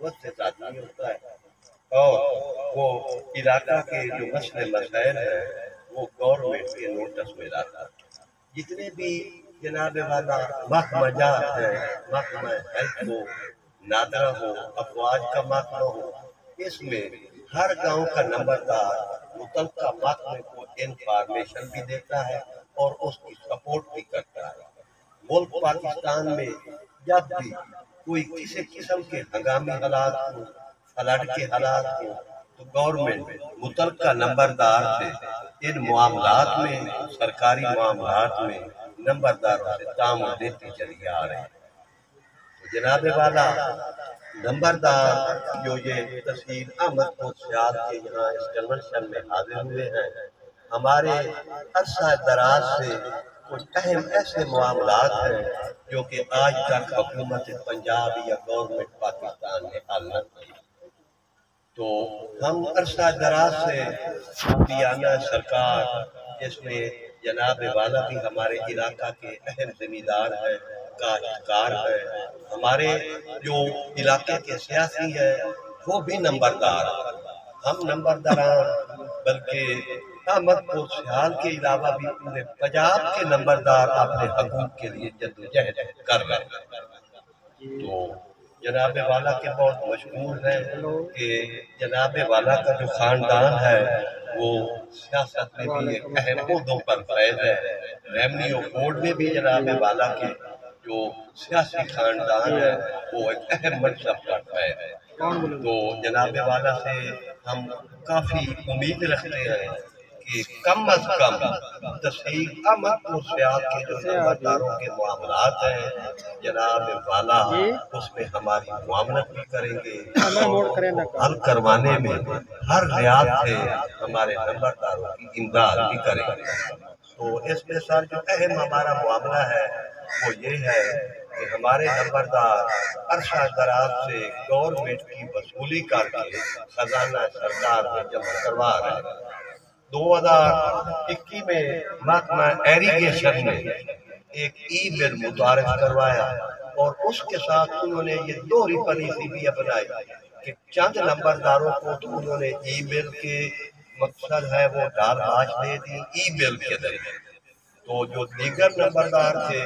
نسبت سے ذاتی ہوتا ہے، اور وہ علاقہ کے جو مسئلے مسائل ہیں وہ گورنمنٹ کے نوٹس میں لاتا ہے۔ جتنے بھی جناب والا محکمہ جات ہیں، محکمہ ہیلتھ ہو، نادرا ہو، افواج کا محکمہ ہو، اس میں ہر گاؤں کا نمبردار متعلقہ محکمے کو انفارمیشن بھی دیتا ہے اور اس کی سپورٹ بھی کرتا ہے۔ ملک پاکستان میں جب بھی کوئی کسی قسم کے ہنگامی حالات ہوں، فلڈ کے حالات ہوں، تو گورنمنٹ متعلقہ نمبردار سے ان معاملات میں، سرکاری معاملات میں نمبرداروں سے تعامل دیتی چلی آ رہی ہے۔ تو جناب والا نمبردار جو یہ تحصیل احمد کوتوال کے یہاں اس کنونشن میں حاضر ہوئے ہیں، ہمارے عرصہ دراز سے کچھ اہم ایسے معاملات ہیں جو کہ آج تک حکومت پنجاب یا گورنمنٹ پاکستان نے حل نہ کی۔ تو ہم عرصہ دراز سے دیانہ سرکار، جس میں جناب والا بھی ہمارے علاقہ کے اہم زمیندار ہیں، کاشتکار ہیں، ہمارے جو علاقے کے سیاسی ہیں وہ بھی نمبردار ہیں۔ ہم نمبرداران بلکہ احمد کوتوال کے علاوہ بھی پورے پنجاب کے نمبردار اپنے حقوق کے لیے جدوجہد کر رہے ہیں۔ تو جناب والا کے بہت مشہور ہے کہ جناب والا کا جو خاندان ہے وہ سیاست میں بھی ایک اہم عہدوں پر فائز ہے۔ ریونیو بورڈ میں بھی جناب والا کے جو سیاسی خاندان ہے وہ ایک اہم منصب پر فائز ہے۔ تو جناب والا سے ہم کافی امید رکھتے ہیں کہ کم از کم تحصیل احمد کوتوال کے جو نمبرداروں کے معاملات ہیں جناب والا اس میں ہماری معاونت بھی کریں گے، حل کروانے میں ہر ریاض سے ہمارے نمبرداروں کی امداد بھی کریں گے۔ تو اس میں سر جو اہم ہمارا معاملہ ہے وہ یہ ہے کہ ہمارے نمبردار عرصہ دراز سے گورنمنٹ کی وصولی کر کے خزانہ سرکار میں جمع کروا رہے ہیں۔ 2021 میں محکمہ ایریگیشن نے ایک ای بل متعارف کروایا اور اس کے ساتھ انہوں نے یہ دوہری پالیسی بھی اپنائی کہ چند نمبرداروں کو تو انہوں نے ای بل کے مقصد ہے وہ ڈال آج دے دی ای بل کے ذریعے، تو جو دیگر نمبردار تھے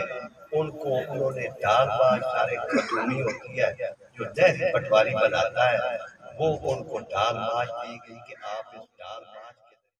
ان کو انہوں نے ڈال باز سارے خطومی ہوتی ہے جو دہلی پٹواری بناتا ہے وہ ان کو ڈال باز دی گئی کہ آپ اس ڈال باز